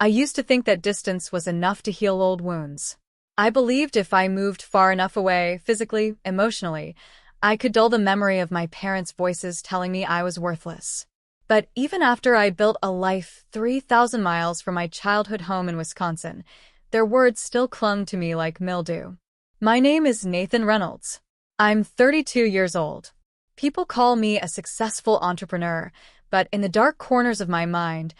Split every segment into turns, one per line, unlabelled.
I used to think that distance was enough to heal old wounds. I believed if I moved far enough away, physically, emotionally, I could dull the memory of my parents' voices telling me I was worthless. But even after I built a life 3,000 miles from my childhood home in Wisconsin, their words still clung to me like mildew. My name is Nathan Reynolds. I'm 32 years old. People call me a successful entrepreneur, but in the dark corners of my mind,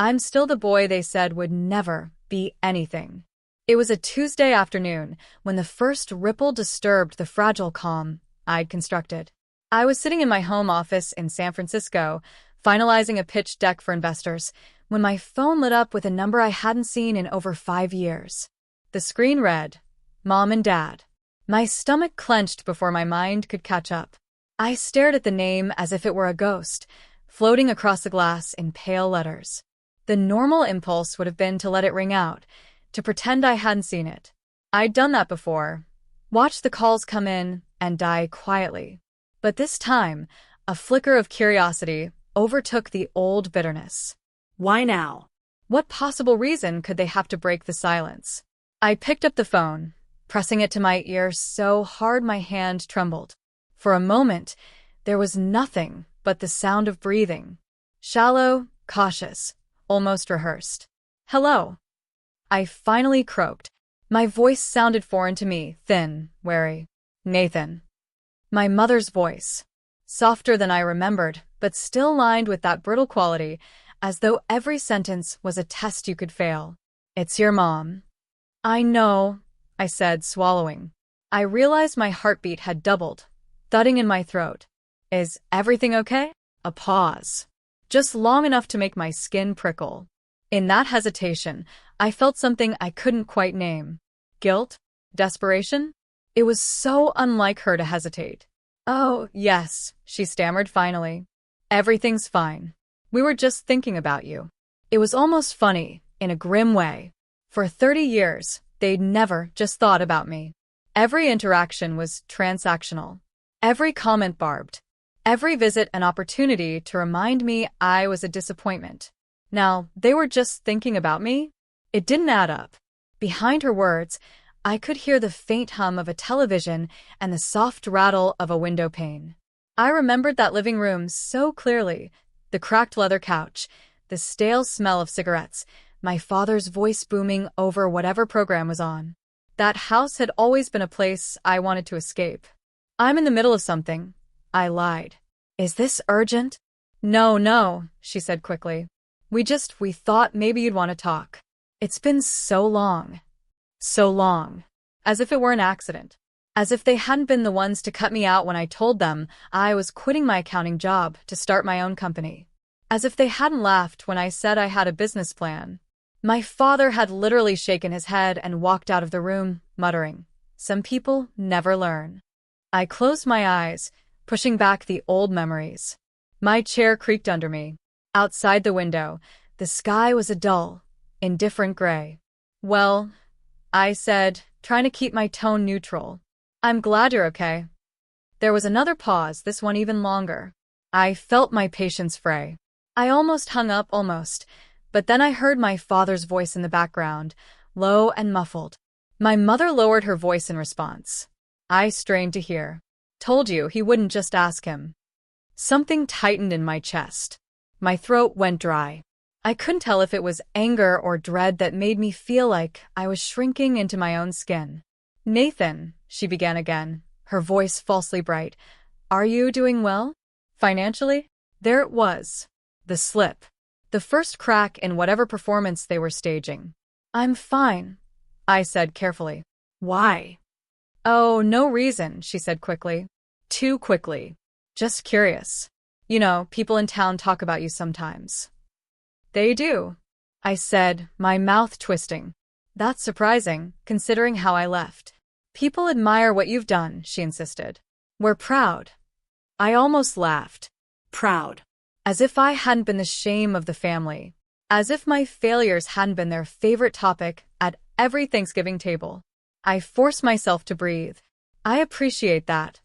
I'm still the boy they said would never be anything. It was a Tuesday afternoon when the first ripple disturbed the fragile calm I'd constructed. I was sitting in my home office in San Francisco, finalizing a pitch deck for investors, when my phone lit up with a number I hadn't seen in over 5 years. The screen read, Mom and Dad. My stomach clenched before my mind could catch up. I stared at the name as if it were a ghost, floating across the glass in pale letters. The normal impulse would have been to let it ring out, to pretend I hadn't seen it. I'd done that before, watched the calls come in and die quietly. But this time, a flicker of curiosity overtook the old bitterness. Why now? What possible reason could they have to break the silence? I picked up the phone, pressing it to my ear so hard my hand trembled. For a moment, there was nothing but the sound of breathing. Shallow, cautious, almost rehearsed. Hello. I finally croaked. My voice sounded foreign to me, thin, wary. Nathan. My mother's voice. Softer than I remembered, but still lined with that brittle quality, as though every sentence was a test you could fail. It's your mom. I know, I said, swallowing. I realized my heartbeat had doubled, thudding in my throat. Is everything okay? A pause. Just long enough to make my skin prickle. In that hesitation, I felt something I couldn't quite name. Guilt? Desperation? It was so unlike her to hesitate. Oh, yes, she stammered finally. Everything's fine. We were just thinking about you. It was almost funny, in a grim way. For 30 years, they'd never just thought about me. Every interaction was transactional. Every comment barbed. Every visit an opportunity to remind me I was a disappointment. Now, they were just thinking about me? It didn't add up. Behind her words, I could hear the faint hum of a television and the soft rattle of a window pane. I remembered that living room so clearly, the cracked leather couch, the stale smell of cigarettes, my father's voice booming over whatever program was on. That house had always been a place I wanted to escape. I'm in the middle of something, I lied. Is this urgent? No, she said quickly. We thought maybe you'd want to talk. It's been so long. So long. As if it were an accident. As if they hadn't been the ones to cut me out when I told them I was quitting my accounting job to start my own company. As if they hadn't laughed when I said I had a business plan. My father had literally shaken his head and walked out of the room, muttering, "Some people never learn." I closed my eyes, pushing back the old memories. My chair creaked under me. Outside the window, the sky was a dull, indifferent gray. Well, I said, trying to keep my tone neutral. I'm glad you're okay. There was another pause, this one even longer. I felt my patience fray. I almost hung up, but then I heard my father's voice in the background, low and muffled. My mother lowered her voice in response. I strained to hear. Told you he wouldn't just ask him. Something tightened in my chest. My throat went dry. I couldn't tell if it was anger or dread that made me feel like I was shrinking into my own skin. Nathan, she began again, her voice falsely bright. Are you doing well? Financially? There it was. The slip. The first crack in whatever performance they were staging. I'm fine, I said carefully. Why? Oh, no reason, she said quickly. Too quickly. Just curious. You know, people in town talk about you sometimes. They do, I said, my mouth twisting. That's surprising, considering how I left. People admire what you've done, she insisted. We're proud. I almost laughed. Proud. As if I hadn't been the shame of the family. As if my failures hadn't been their favorite topic at every Thanksgiving table. I forced myself to breathe. I appreciate that.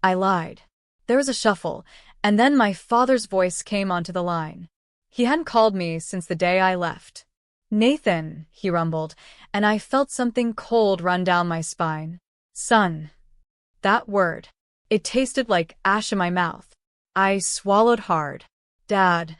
I lied. There was a shuffle, and then my father's voice came onto the line. He hadn't called me since the day I left. Nathan, he rumbled, and I felt something cold run down my spine. Son. That word. It tasted like ash in my mouth. I swallowed hard. Dad,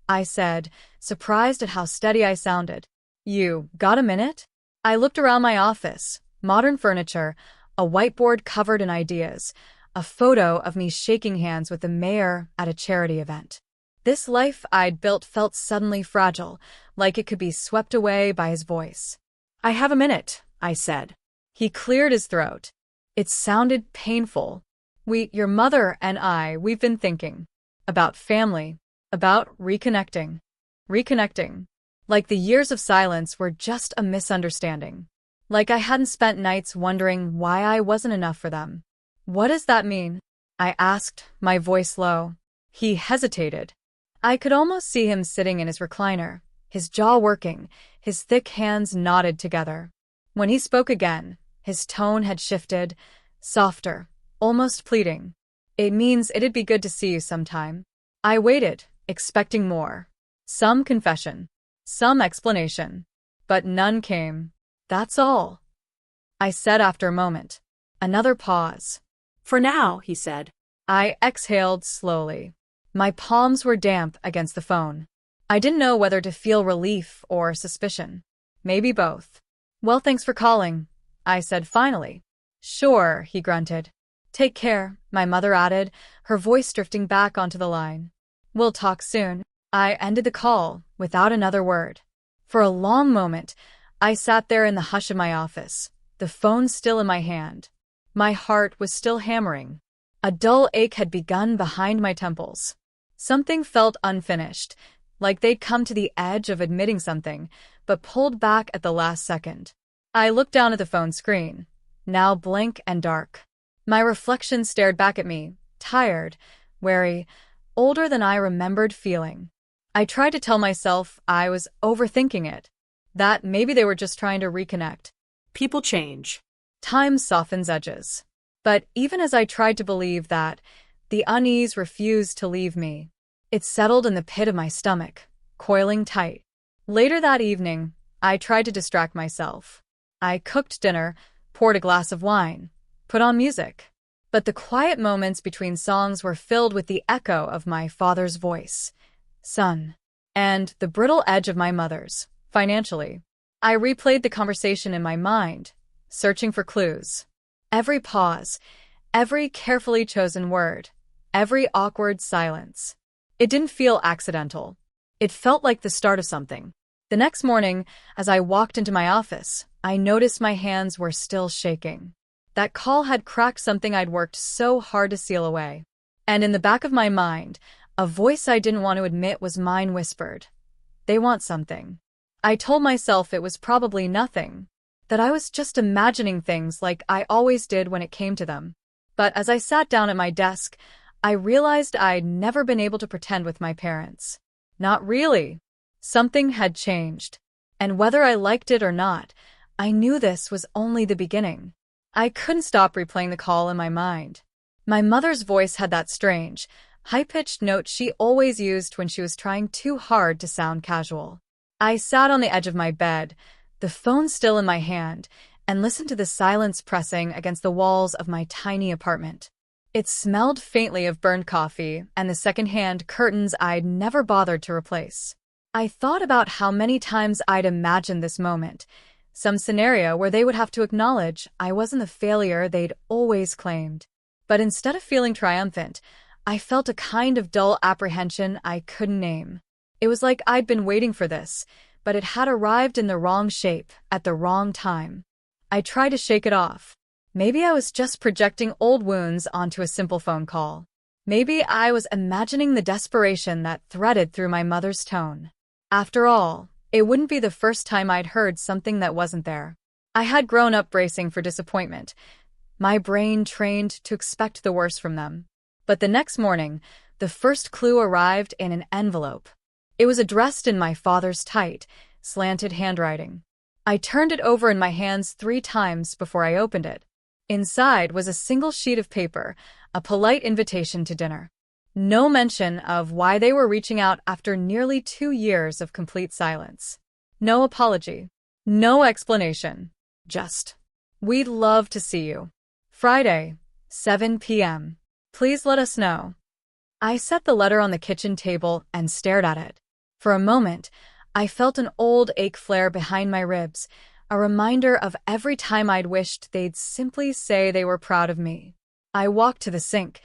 I said, surprised at how steady I sounded. You got a minute? I looked around my office. Modern furniture, a whiteboard covered in ideas, a photo of me shaking hands with the mayor at a charity event. This life I'd built felt suddenly fragile, like it could be swept away by his voice. I have a minute, I said. He cleared his throat. It sounded painful. Your mother and we've been thinking. About family. About reconnecting. Reconnecting. Like the years of silence were just a misunderstanding. Like I hadn't spent nights wondering why I wasn't enough for them. What does that mean? I asked, my voice low. He hesitated. I could almost see him sitting in his recliner, his jaw working, his thick hands knotted together. When he spoke again, his tone had shifted, softer, almost pleading. It means it'd be good to see you sometime. I waited, expecting more. Some confession. Some explanation. But none came. That's all. I said after a moment. Another pause.
For now, he said.
I exhaled slowly. My palms were damp against the phone. I didn't know whether to feel relief or suspicion. Maybe both. Well, thanks for calling, I said finally. Sure, he grunted. Take care, my mother added, her voice drifting back onto the line. We'll talk soon. I ended the call without another word. For a long moment, I sat there in the hush of my office, the phone still in my hand. My heart was still hammering. A dull ache had begun behind my temples. Something felt unfinished, like they'd come to the edge of admitting something, but pulled back at the last second. I looked down at the phone screen, now blank and dark. My reflection stared back at me, tired, wary, older than I remembered feeling. I tried to tell myself I was overthinking it, that maybe they were just trying to reconnect.
People change.
Time softens edges. But even as I tried to believe that, the unease refused to leave me. It settled in the pit of my stomach, coiling tight. Later that evening, I tried to distract myself. I cooked dinner, poured a glass of wine, put on music. But the quiet moments between songs were filled with the echo of my father's voice, son, and the brittle edge of my mother's, financially. I replayed the conversation in my mind, searching for clues. Every pause, every carefully chosen word, every awkward silence. It didn't feel accidental. It felt like the start of something. The next morning, as I walked into my office, I noticed my hands were still shaking. That call had cracked something I'd worked so hard to seal away. And in the back of my mind, a voice I didn't want to admit was mine whispered, "They want something." I told myself it was probably nothing, that I was just imagining things like I always did when it came to them. But as I sat down at my desk, I realized I'd never been able to pretend with my parents. Not really. Something had changed. And whether I liked it or not, I knew this was only the beginning. I couldn't stop replaying the call in my mind. My mother's voice had that strange, high-pitched note she always used when she was trying too hard to sound casual. I sat on the edge of my bed, the phone still in my hand, and listened to the silence pressing against the walls of my tiny apartment. It smelled faintly of burned coffee and the second-hand curtains I'd never bothered to replace. I thought about how many times I'd imagined this moment, some scenario where they would have to acknowledge I wasn't the failure they'd always claimed. But instead of feeling triumphant, I felt a kind of dull apprehension I couldn't name. It was like I'd been waiting for this, but it had arrived in the wrong shape, at the wrong time. I tried to shake it off. Maybe I was just projecting old wounds onto a simple phone call. Maybe I was imagining the desperation that threaded through my mother's tone. After all, it wouldn't be the first time I'd heard something that wasn't there. I had grown up bracing for disappointment, my brain trained to expect the worst from them. But the next morning, the first clue arrived in an envelope. It was addressed in my father's tight, slanted handwriting. I turned it over in my hands 3 times before I opened it. Inside was a single sheet of paper, a polite invitation to dinner. No mention of why they were reaching out after nearly 2 years of complete silence. No apology. No explanation. Just, we'd love to see you. Friday, 7 p.m. Please let us know. I set the letter on the kitchen table and stared at it. For a moment, I felt an old ache flare behind my ribs, a reminder of every time I'd wished they'd simply say they were proud of me. I walked to the sink,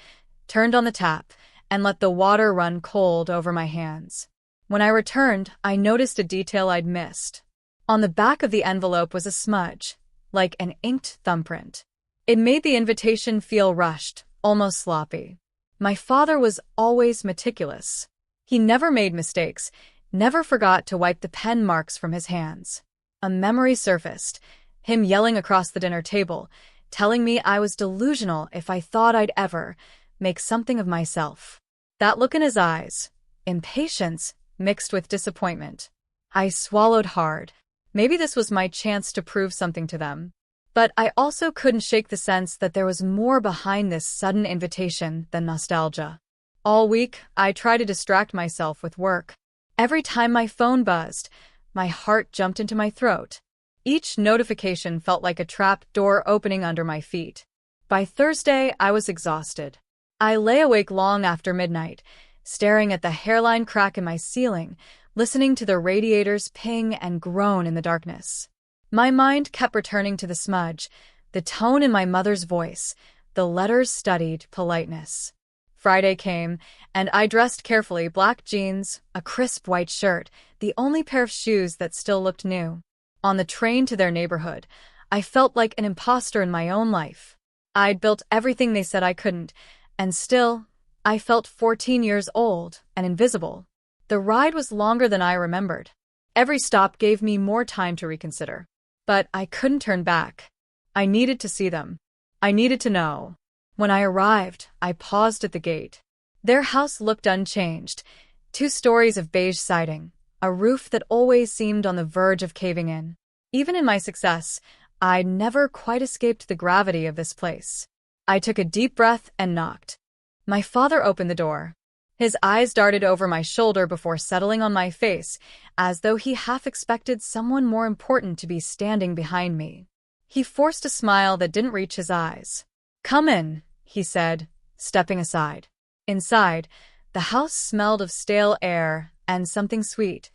turned on the tap, and let the water run cold over my hands. When I returned, I noticed a detail I'd missed. On the back of the envelope was a smudge, like an inked thumbprint. It made the invitation feel rushed, almost sloppy. My father was always meticulous. He never made mistakes, never forgot to wipe the pen marks from his hands. A memory surfaced, him yelling across the dinner table, telling me I was delusional if I thought I'd ever make something of myself. That look in his eyes, impatience mixed with disappointment. I swallowed hard. Maybe this was my chance to prove something to them. But I also couldn't shake the sense that there was more behind this sudden invitation than nostalgia. All week, I tried to distract myself with work. Every time my phone buzzed, my heart jumped into my throat. Each notification felt like a trap door opening under my feet. By Thursday, I was exhausted. I lay awake long after midnight, staring at the hairline crack in my ceiling, listening to the radiators ping and groan in the darkness. My mind kept returning to the smudge, the tone in my mother's voice, the letter's studied politeness. Friday came, and I dressed carefully: black jeans, a crisp white shirt, the only pair of shoes that still looked new. On the train to their neighborhood, I felt like an imposter in my own life. I'd built everything they said I couldn't, and still, I felt 14 years old and invisible. The ride was longer than I remembered. Every stop gave me more time to reconsider. But I couldn't turn back. I needed to see them. I needed to know. When I arrived, I paused at the gate. Their house looked unchanged. 2 stories of beige siding, a roof that always seemed on the verge of caving in. Even in my success, I'd never quite escaped the gravity of this place. I took a deep breath and knocked. My father opened the door. His eyes darted over my shoulder before settling on my face, as though he half expected someone more important to be standing behind me. He forced a smile that didn't reach his eyes. "Come in," he said, stepping aside. Inside, the house smelled of stale air and something sweet,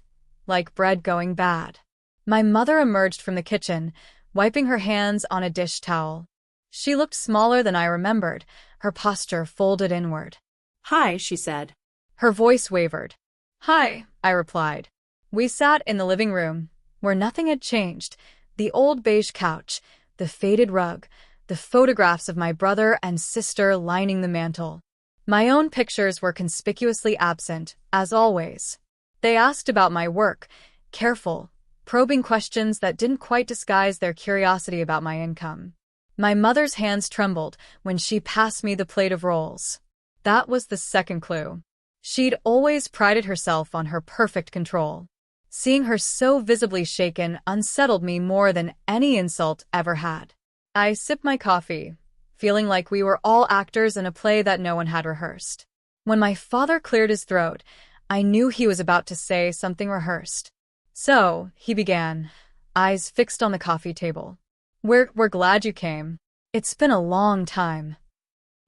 like bread going bad. My mother emerged from the kitchen, wiping her hands on a dish towel. She looked smaller than I remembered, her posture folded inward.
"Hi," she said.
Her voice wavered. "Hi," I replied. We sat in the living room, where nothing had changed: the old beige couch, the faded rug, the photographs of my brother and sister lining the mantel. My own pictures were conspicuously absent, as always. They asked about my work, careful, probing questions that didn't quite disguise their curiosity about my income. My mother's hands trembled when she passed me the plate of rolls. That was the second clue. She'd always prided herself on her perfect control. Seeing her so visibly shaken unsettled me more than any insult ever had. I sipped my coffee, feeling like we were all actors in a play that no one had rehearsed. When my father cleared his throat, I knew he was about to say something rehearsed. "So," he began, eyes fixed on the coffee table. We're glad you came. It's been a long time."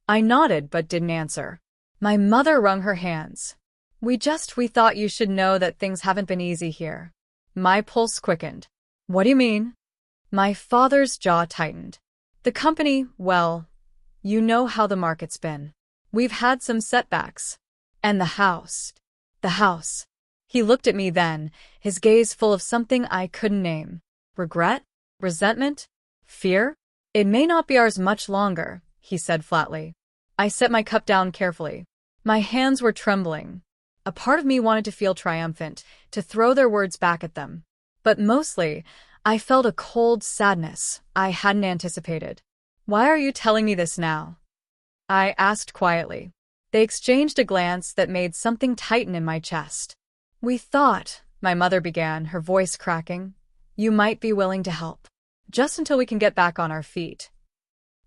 I nodded but didn't answer. My mother wrung her hands. We thought you should know that things haven't been easy here." My pulse quickened. "What do you mean?" My father's jaw tightened. "The company, well, you know how the market's been. We've had some setbacks. And the house. The house." He looked at me then, his gaze full of something I couldn't name. Regret? Resentment? Fear? "It may not be ours much longer," he said flatly. I set my cup down carefully. My hands were trembling. A part of me wanted to feel triumphant, to throw their words back at them. But mostly, I felt a cold sadness I hadn't anticipated. "Why are you telling me this now?" I asked quietly. They exchanged a glance that made something tighten in my chest. "We thought," my mother began, her voice cracking, "you might be willing to help. Just until we can get back on our feet."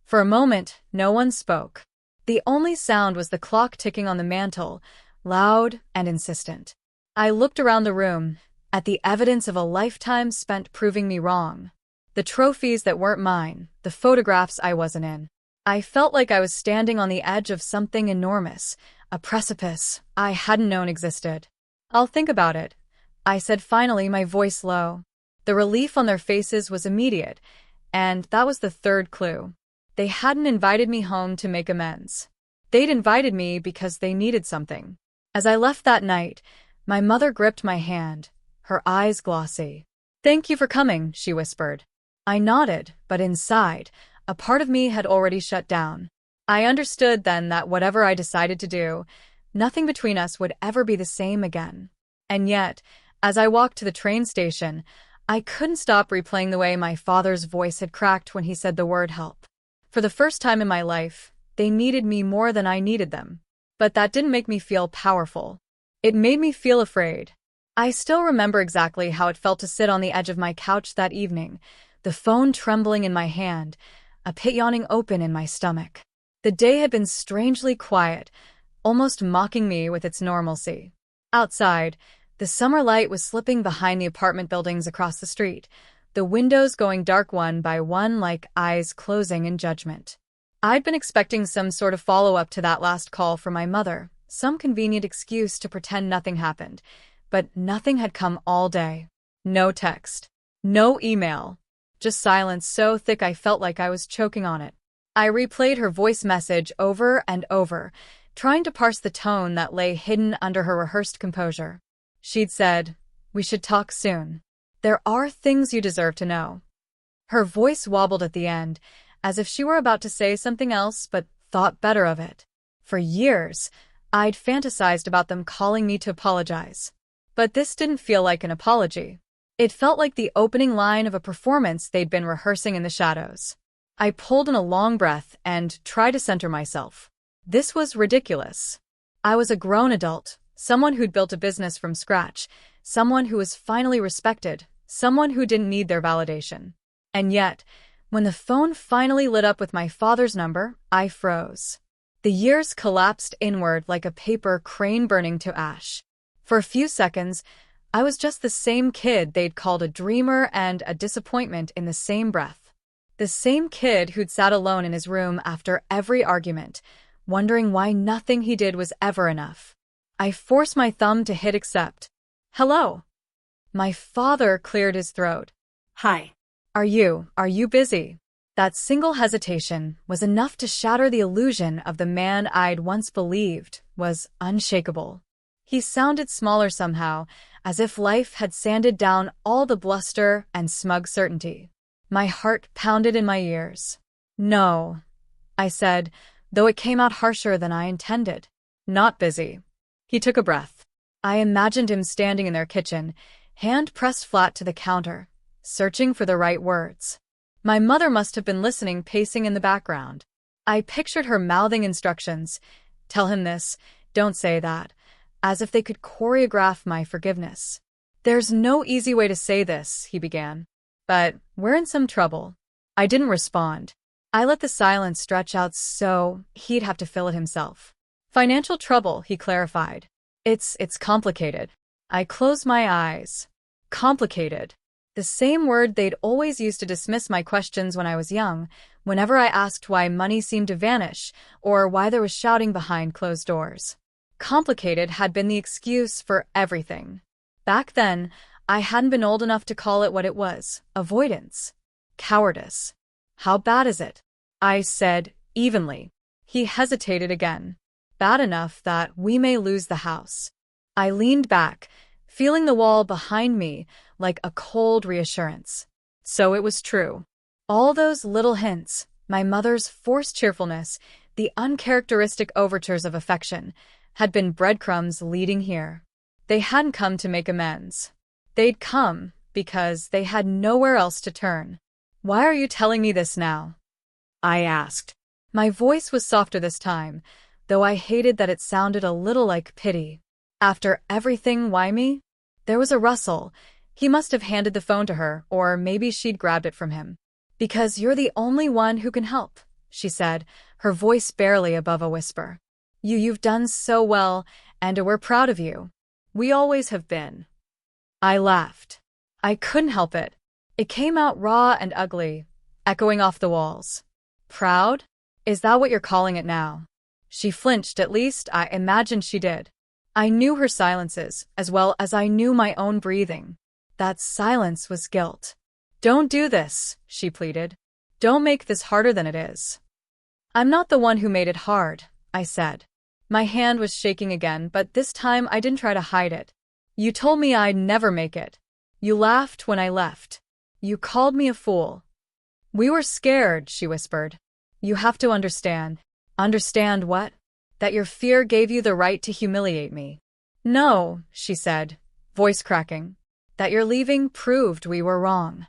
For a moment, no one spoke. The only sound was the clock ticking on the mantel, loud and insistent. I looked around the room, at the evidence of a lifetime spent proving me wrong. The trophies that weren't mine, the photographs I wasn't in. I felt like I was standing on the edge of something enormous, a precipice I hadn't known existed. "I'll think about it," I said finally, my voice low. The relief on their faces was immediate, and that was the third clue. They hadn't invited me home to make amends. They'd invited me because they needed something. As I left that night, my mother gripped my hand, her eyes glossy. "Thank you for coming," she whispered. I nodded, but inside, a part of me had already shut down. I understood then that whatever I decided to do, nothing between us would ever be the same again. And yet, as I walked to the train station, I couldn't stop replaying the way my father's voice had cracked when he said the word help. For the first time in my life, they needed me more than I needed them. But that didn't make me feel powerful. It made me feel afraid. I still remember exactly how it felt to sit on the edge of my couch that evening, the phone trembling in my hand, a pit yawning open in my stomach. The day had been strangely quiet, almost mocking me with its normalcy. Outside, the summer light was slipping behind the apartment buildings across the street, the windows going dark one by one like eyes closing in judgment. I'd been expecting some sort of follow-up to that last call from my mother, some convenient excuse to pretend nothing happened, but nothing had come all day. No text. No email. Just silence so thick I felt like I was choking on it. I replayed her voice message over and over, trying to parse the tone that lay hidden under her rehearsed composure. She'd said, "We should talk soon. There are things you deserve to know." Her voice wobbled at the end, as if she were about to say something else but thought better of it. For years, I'd fantasized about them calling me to apologize. But this didn't feel like an apology. It felt like the opening line of a performance they'd been rehearsing in the shadows. I pulled in a long breath and tried to center myself. This was ridiculous. I was a grown adult, someone who'd built a business from scratch, someone who was finally respected, someone who didn't need their validation. And yet, when the phone finally lit up with my father's number, I froze. The years collapsed inward like a paper crane burning to ash. For a few seconds, I was just the same kid they'd called a dreamer and a disappointment in the same breath. The same kid who'd sat alone in his room after every argument, wondering why nothing he did was ever enough. I forced my thumb to hit accept. "Hello." My father cleared his throat.
"Hi.
Are you busy?" That single hesitation was enough to shatter the illusion of the man I'd once believed was unshakable. He sounded smaller somehow, as if life had sanded down all the bluster and smug certainty. My heart pounded in my ears. "No," I said, though it came out harsher than I intended. "Not busy." He took a breath. I imagined him standing in their kitchen, hand pressed flat to the counter, searching for the right words. My mother must have been listening, pacing in the background. I pictured her mouthing instructions. "Tell him this, don't say that," as if they could choreograph my forgiveness. "There's no easy way to say this," he began. "But we're in some trouble." I didn't respond. I let the silence stretch out so he'd have to fill it himself. "Financial trouble," he clarified. It's complicated." I closed my eyes. Complicated. The same word they'd always used to dismiss my questions when I was young, whenever I asked why money seemed to vanish or why there was shouting behind closed doors. Complicated had been the excuse for everything. Back then, I hadn't been old enough to call it what it was: avoidance. Cowardice. "How bad is it?" I said, evenly. He hesitated again. "Bad enough that we may lose the house." I leaned back, feeling the wall behind me like a cold reassurance. So it was true. All those little hints, my mother's forced cheerfulness, the uncharacteristic overtures of affection, had been breadcrumbs leading here. They hadn't come to make amends. They'd come because they had nowhere else to turn. "Why are you telling me this now?" I asked. My voice was softer this time, though I hated that it sounded a little like pity. "After everything, why me?" There was a rustle. He must have handed the phone to her, or maybe she'd grabbed it from him. "Because you're the only one who can help," she said, her voice barely above a whisper. You've done so well, and we're proud of you. We always have been." I laughed. I couldn't help it. It came out raw and ugly, echoing off the walls. Proud? Is that what you're calling it now? She flinched, at least I imagined she did. I knew her silences, as well as I knew my own breathing. That silence was guilt. Don't do this, she pleaded. Don't make this harder than it is. I'm not the one who made it hard, I said. My hand was shaking again, but this time I didn't try to hide it. You told me I'd never make it. You laughed when I left. You called me a fool. We were scared, she whispered. You have to understand. Understand what? That your fear gave you the right to humiliate me. No, she said, voice cracking. That your leaving proved we were wrong.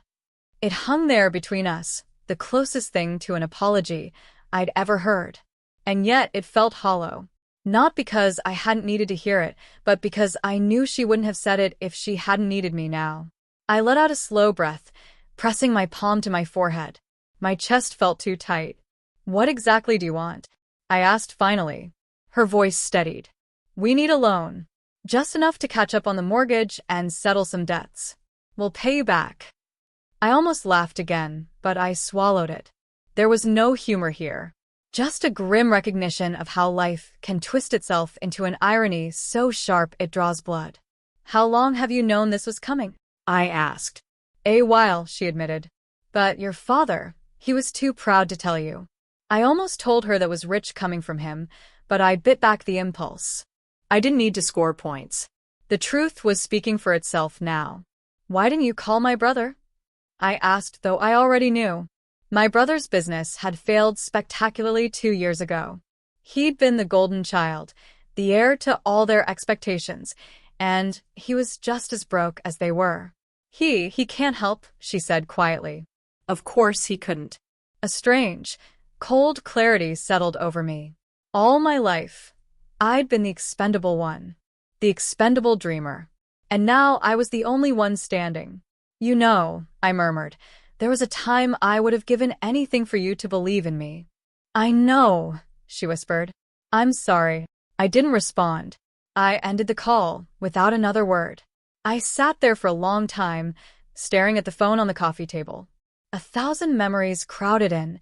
It hung there between us, the closest thing to an apology I'd ever heard. And yet it felt hollow. Not because I hadn't needed to hear it, but because I knew she wouldn't have said it if she hadn't needed me now. I let out a slow breath, pressing my palm to my forehead. My chest felt too tight. What exactly do you want? I asked finally. Her voice steadied. We need a loan. Just enough to catch up on the mortgage and settle some debts. We'll pay you back. I almost laughed again, but I swallowed it. There was no humor here. Just a grim recognition of how life can twist itself into an irony so sharp it draws blood. How long have you known this was coming? I asked. A while, she admitted. But your father, he was too proud to tell you. I almost told her that was rich coming from him, but I bit back the impulse. I didn't need to score points. The truth was speaking for itself now. Why didn't you call my brother? I asked, though I already knew. My brother's business had failed spectacularly 2 years ago. He'd been the golden child, the heir to all their expectations, and he was just as broke as they were. He can't help, she said quietly. Of course he couldn't. A strange, cold clarity settled over me. All my life, I'd been the expendable one, the expendable dreamer. And now I was the only one standing. You know, I murmured, there was a time I would have given anything for you to believe in me. I know, she whispered. I'm sorry. I didn't respond. I ended the call without another word. I sat there for a long time, staring at the phone on the coffee table. 1,000 memories crowded in,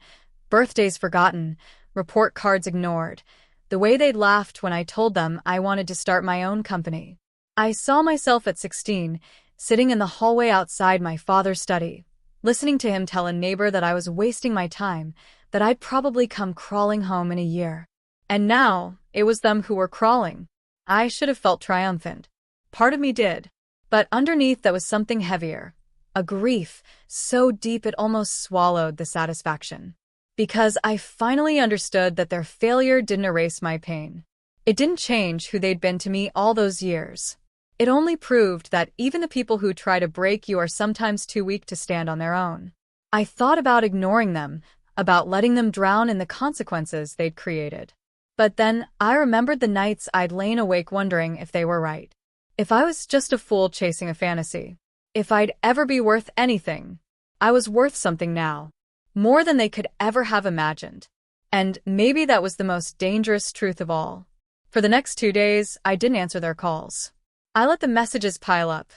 birthdays forgotten, report cards ignored, the way they'd laughed when I told them I wanted to start my own company. I saw myself at 16, sitting in the hallway outside my father's study, listening to him tell a neighbor that I was wasting my time, that I'd probably come crawling home in a year. And now, it was them who were crawling. I should have felt triumphant. Part of me did. But underneath that was something heavier, a grief so deep it almost swallowed the satisfaction. Because I finally understood that their failure didn't erase my pain. It didn't change who they'd been to me all those years. It only proved that even the people who try to break you are sometimes too weak to stand on their own. I thought about ignoring them, about letting them drown in the consequences they'd created. But then I remembered the nights I'd lain awake wondering if they were right. If I was just a fool chasing a fantasy. If I'd ever be worth anything. I was worth something now. More than they could ever have imagined. And maybe that was the most dangerous truth of all. For the next 2 days, I didn't answer their calls. I let the messages pile up.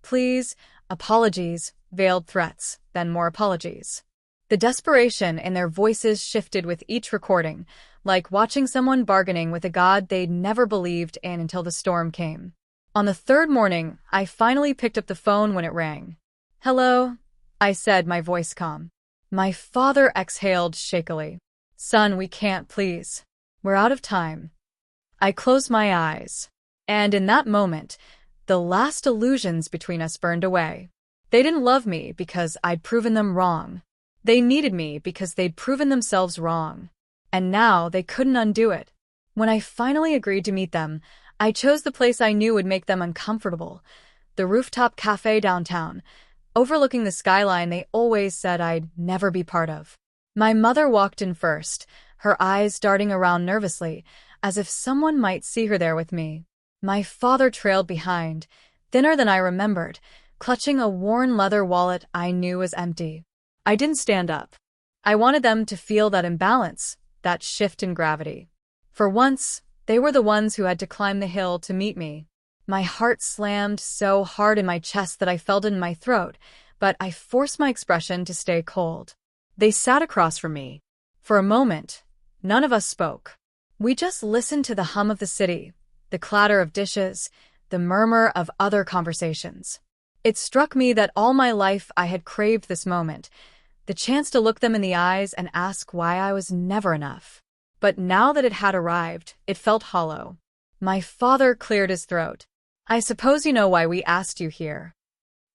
Please, apologies, veiled threats, then more apologies. The desperation in their voices shifted with each recording, like watching someone bargaining with a god they'd never believed in until the storm came. On the 3rd morning, I finally picked up the phone when it rang. Hello, I said, my voice calm. My father exhaled shakily. Son, we can't, please. We're out of time. I closed my eyes. And in that moment, the last illusions between us burned away. They didn't love me because I'd proven them wrong. They needed me because they'd proven themselves wrong. And now they couldn't undo it. When I finally agreed to meet them, I chose the place I knew would make them uncomfortable, the rooftop cafe downtown, overlooking the skyline they always said I'd never be part of. My mother walked in first, her eyes darting around nervously, as if someone might see her there with me. My father trailed behind, thinner than I remembered, clutching a worn leather wallet I knew was empty. I didn't stand up. I wanted them to feel that imbalance, that shift in gravity. For once, they were the ones who had to climb the hill to meet me. My heart slammed so hard in my chest that I felt it in my throat, but I forced my expression to stay cold. They sat across from me. For a moment, none of us spoke. We just listened to the hum of the city, the clatter of dishes, the murmur of other conversations. It struck me that all my life I had craved this moment, the chance to look them in the eyes and ask why I was never enough. But now that it had arrived, it felt hollow. My father cleared his throat. "I suppose you know why we asked you here."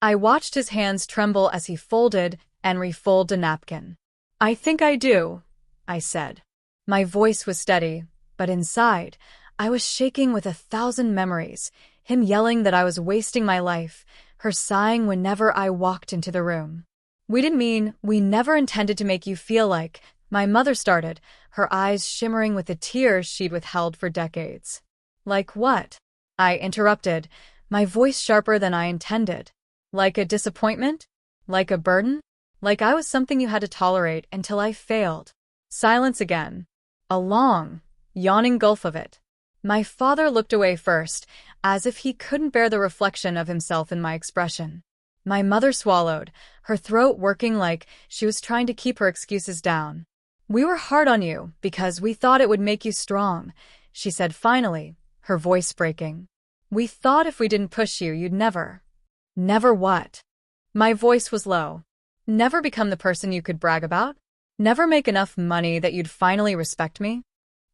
I watched his hands tremble as he folded and refolded a napkin. "I think I do," I said. My voice was steady, but inside, I was shaking with 1,000 memories, him yelling that I was wasting my life, her sighing whenever I walked into the room. We never intended to make you feel like," my mother started, her eyes shimmering with the tears she'd withheld for decades. "Like what?" I interrupted, my voice sharper than I intended. "Like a disappointment? Like a burden? Like I was something you had to tolerate until I failed?" Silence again. A long, yawning gulf of it. My father looked away first, as if he couldn't bear the reflection of himself in my expression. My mother swallowed, her throat working like she was trying to keep her excuses down. "We were hard on you because we thought it would make you strong," she said finally, her voice breaking. "We thought if we didn't push you, you'd never." "Never what?" My voice was low. "Never become the person you could brag about? Never make enough money that you'd finally respect me?"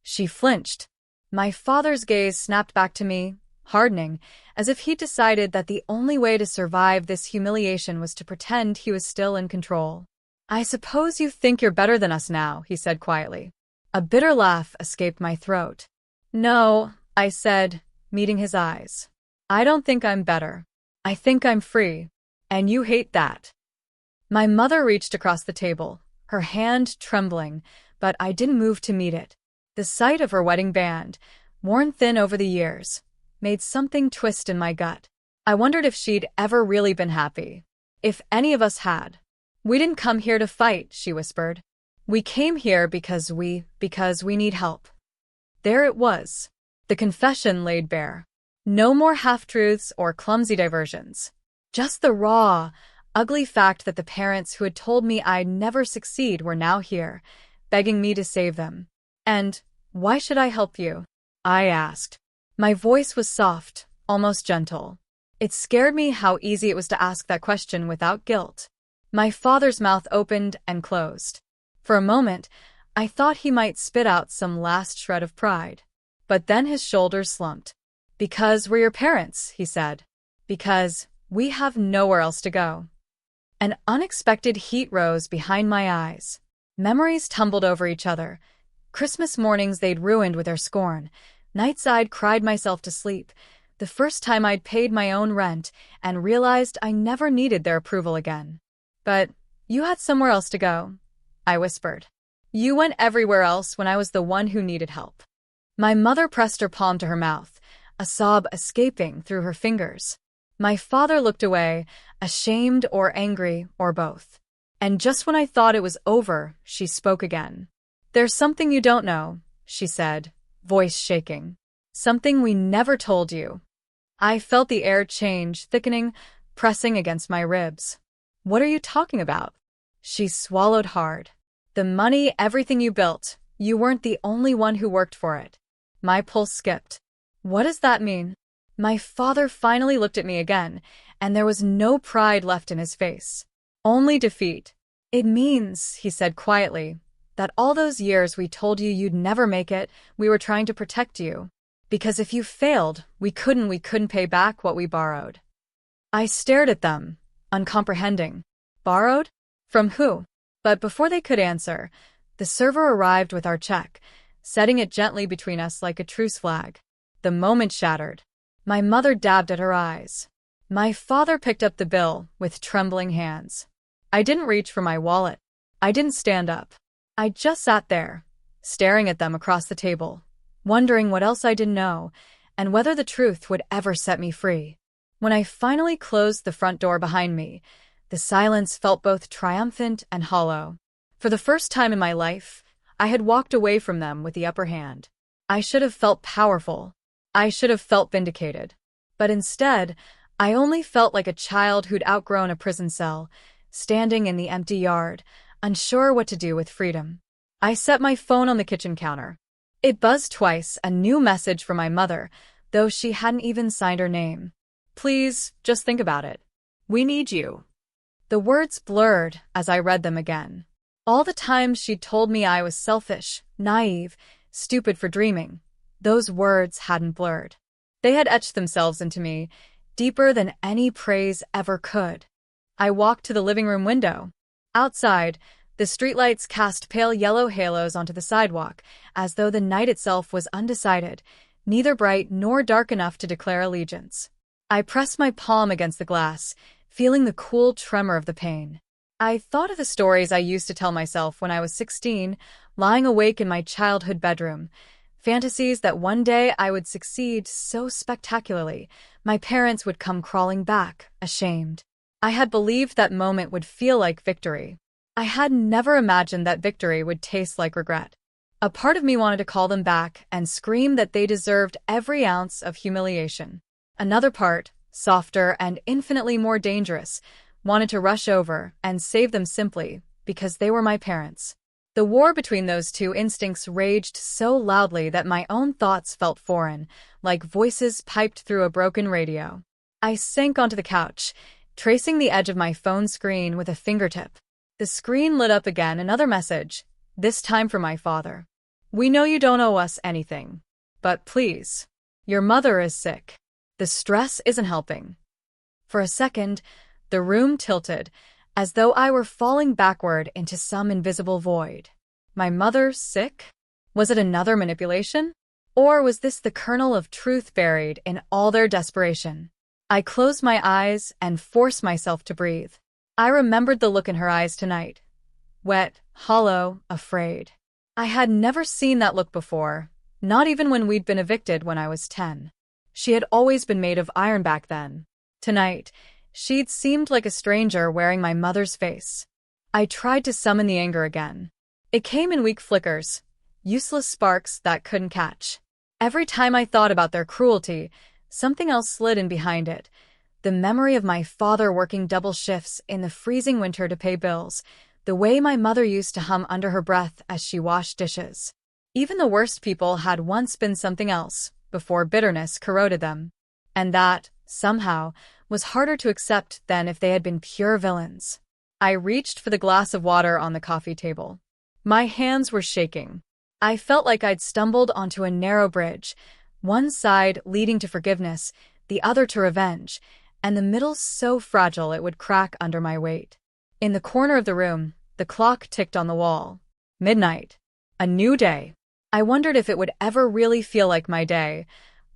She flinched. My father's gaze snapped back to me, hardening, as if he'd decided that the only way to survive this humiliation was to pretend he was still in control. "I suppose you think you're better than us now," he said quietly. A bitter laugh escaped my throat. "No," I said, meeting his eyes. "I don't think I'm better. I think I'm free. And you hate that." My mother reached across the table, her hand trembling, but I didn't move to meet it. The sight of her wedding band, worn thin over the years, made something twist in my gut. I wondered if she'd ever really been happy. If any of us had. "We didn't come here to fight," she whispered. "We came here because we need help." There it was. The confession laid bare. No more half-truths or clumsy diversions. Just the raw, ugly fact that the parents who had told me I'd never succeed were now here, begging me to save them. "And why should I help you?" I asked. My voice was soft, almost gentle. It scared me how easy it was to ask that question without guilt. My father's mouth opened and closed. For a moment, I thought he might spit out some last shred of pride. But then his shoulders slumped. "Because we're your parents," he said. "Because we have nowhere else to go." An unexpected heat rose behind my eyes. Memories tumbled over each other. Christmas mornings they'd ruined with their scorn. Nights I'd cried myself to sleep. The first time I'd paid my own rent and realized I never needed their approval again. "But you had somewhere else to go," I whispered. "You went everywhere else when I was the one who needed help." My mother pressed her palm to her mouth, a sob escaping through her fingers. My father looked away, ashamed or angry or both. And just when I thought it was over, she spoke again. "There's something you don't know," she said, voice shaking. "Something we never told you." I felt the air change, thickening, pressing against my ribs. "What are you talking about?" She swallowed hard. "The money, everything you built. You weren't the only one who worked for it." My pulse skipped. "What does that mean?" My father finally looked at me again, and there was no pride left in his face. Only defeat. "It means," he said quietly, "that all those years we told you you'd never make it, we were trying to protect you. Because if you failed, we couldn't pay back what we borrowed." I stared at them, uncomprehending. Borrowed? From who? But before they could answer, the server arrived with our check, setting it gently between us like a truce flag. The moment shattered. My mother dabbed at her eyes. My father picked up the bill with trembling hands. I didn't reach for my wallet. I didn't stand up. I just sat there, staring at them across the table, wondering what else I didn't know, and whether the truth would ever set me free. When I finally closed the front door behind me, the silence felt both triumphant and hollow. For the first time in my life, I had walked away from them with the upper hand. I should have felt powerful. I should have felt vindicated. But instead, I only felt like a child who'd outgrown a prison cell, standing in the empty yard, unsure what to do with freedom. I set my phone on the kitchen counter. It buzzed twice, a new message from my mother, though she hadn't even signed her name. "Please, just think about it. We need you." The words blurred as I read them again. All the times she'd told me I was selfish, naive, stupid for dreaming, those words hadn't blurred. They had etched themselves into me, deeper than any praise ever could. I walked to the living room window. Outside, the streetlights cast pale yellow halos onto the sidewalk, as though the night itself was undecided, neither bright nor dark enough to declare allegiance. I pressed my palm against the glass, feeling the cool tremor of the pain. I thought of the stories I used to tell myself when I was 16, lying awake in my childhood bedroom. Fantasies that one day I would succeed so spectacularly, my parents would come crawling back, ashamed. I had believed that moment would feel like victory. I had never imagined that victory would taste like regret. A part of me wanted to call them back and scream that they deserved every ounce of humiliation. Another part, softer and infinitely more dangerous, wanted to rush over and save them simply because they were my parents. The war between those two instincts raged so loudly that my own thoughts felt foreign, like voices piped through a broken radio. I sank onto the couch, tracing the edge of my phone screen with a fingertip. The screen lit up again, another message, this time from my father. "We know you don't owe us anything, but please, your mother is sick. The stress isn't helping." For a second, the room tilted, as though I were falling backward into some invisible void. My mother sick? Was it another manipulation? Or was this the kernel of truth buried in all their desperation? I closed my eyes and forced myself to breathe. I remembered the look in her eyes tonight. Wet, hollow, afraid. I had never seen that look before, not even when we'd been evicted when I was 10. She had always been made of iron back then. Tonight, she'd seemed like a stranger wearing my mother's face. I tried to summon the anger again. It came in weak flickers, useless sparks that couldn't catch. Every time I thought about their cruelty, something else slid in behind it. The memory of my father working double shifts in the freezing winter to pay bills, the way my mother used to hum under her breath as she washed dishes. Even the worst people had once been something else, before bitterness corroded them. And that, somehow, was harder to accept than if they had been pure villains. I reached for the glass of water on the coffee table. My hands were shaking. I felt like I'd stumbled onto a narrow bridge, one side leading to forgiveness, the other to revenge, and the middle so fragile it would crack under my weight. In the corner of the room, the clock ticked on the wall. Midnight. A new day. I wondered if it would ever really feel like my day,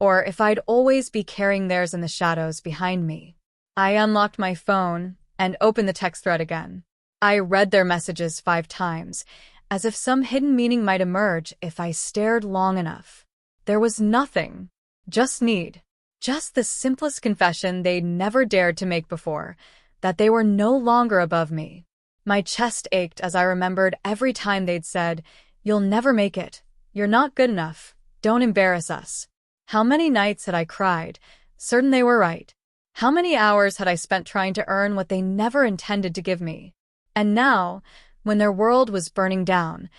or if I'd always be carrying theirs in the shadows behind me. I unlocked my phone and opened the text thread again. I read their messages 5 times, as if some hidden meaning might emerge if I stared long enough. There was nothing. Just need. Just the simplest confession they'd never dared to make before, that they were no longer above me. My chest ached as I remembered every time they'd said, "You'll never make it. You're not good enough. Don't embarrass us." How many nights had I cried, certain they were right? How many hours had I spent trying to earn what they never intended to give me? And now, when their world was burning down,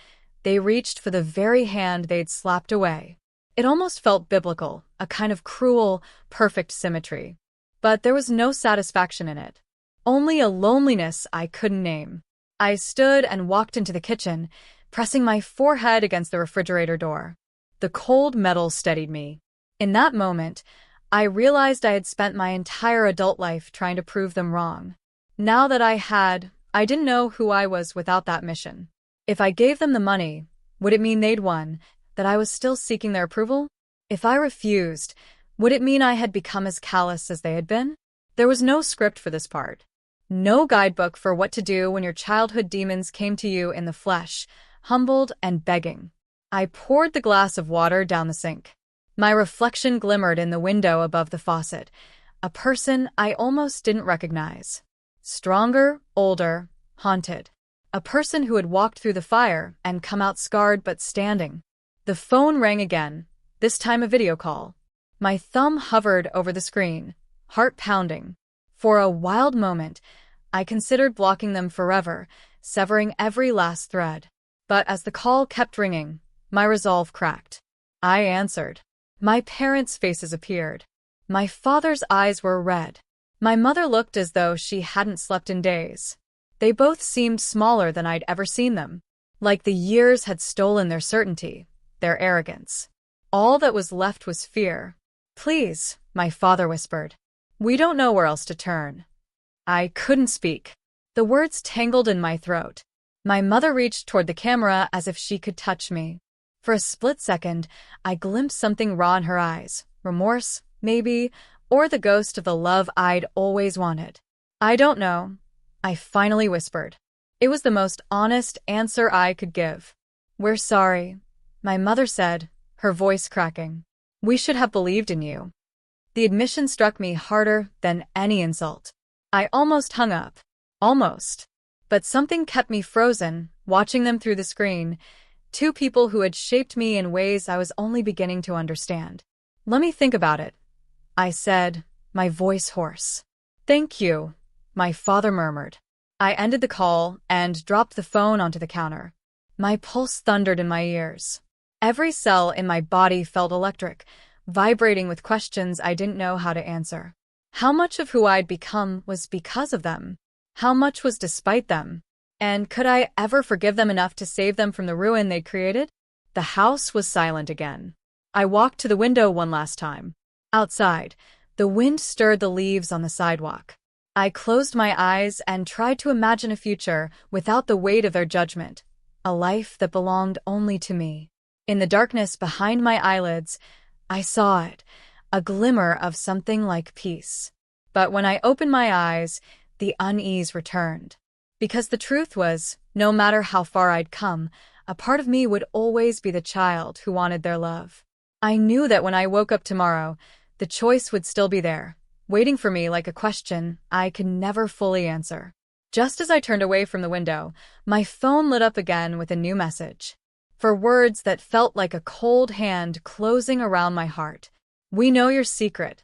they reached for the very hand they'd slapped away. It almost felt biblical, a kind of cruel, perfect symmetry. But there was no satisfaction in it. Only a loneliness I couldn't name. I stood and walked into the kitchen, pressing my forehead against the refrigerator door. The cold metal steadied me. In that moment, I realized I had spent my entire adult life trying to prove them wrong. Now that I didn't know who I was without that mission. If I gave them the money, would it mean they'd won, that I was still seeking their approval? If I refused, would it mean I had become as callous as they had been? There was no script for this part. No guidebook for what to do when your childhood demons came to you in the flesh, humbled and begging. I poured the glass of water down the sink. My reflection glimmered in the window above the faucet, a person I almost didn't recognize. Stronger, older, haunted. A person who had walked through the fire and come out scarred but standing. The phone rang again, this time a video call. My thumb hovered over the screen, heart pounding. For a wild moment, I considered blocking them forever, severing every last thread. But as the call kept ringing, my resolve cracked. I answered. My parents' faces appeared. My father's eyes were red. My mother looked as though she hadn't slept in days. They both seemed smaller than I'd ever seen them, like the years had stolen their certainty, their arrogance. All that was left was fear. "Please," my father whispered. "We don't know where else to turn." I couldn't speak. The words tangled in my throat. My mother reached toward the camera as if she could touch me. For a split second, I glimpsed something raw in her eyes. Remorse, maybe, or the ghost of the love I'd always wanted. "I don't know," I finally whispered. It was the most honest answer I could give. "We're sorry," my mother said, her voice cracking. "We should have believed in you." The admission struck me harder than any insult. I almost hung up. Almost. But something kept me frozen, watching them through the screen. Two people who had shaped me in ways I was only beginning to understand. "Let me think about it," I said, my voice hoarse. "Thank you," my father murmured. I ended the call and dropped the phone onto the counter. My pulse thundered in my ears. Every cell in my body felt electric, vibrating with questions I didn't know how to answer. How much of who I'd become was because of them? How much was despite them? And could I ever forgive them enough to save them from the ruin they'd created? The house was silent again. I walked to the window one last time. Outside, the wind stirred the leaves on the sidewalk. I closed my eyes and tried to imagine a future without the weight of their judgment, a life that belonged only to me. In the darkness behind my eyelids, I saw it, a glimmer of something like peace. But when I opened my eyes, the unease returned. Because the truth was, no matter how far I'd come, a part of me would always be the child who wanted their love. I knew that when I woke up tomorrow, the choice would still be there, waiting for me like a question I could never fully answer. Just as I turned away from the window, my phone lit up again with a new message. For words that felt like a cold hand closing around my heart. "We know your secret,"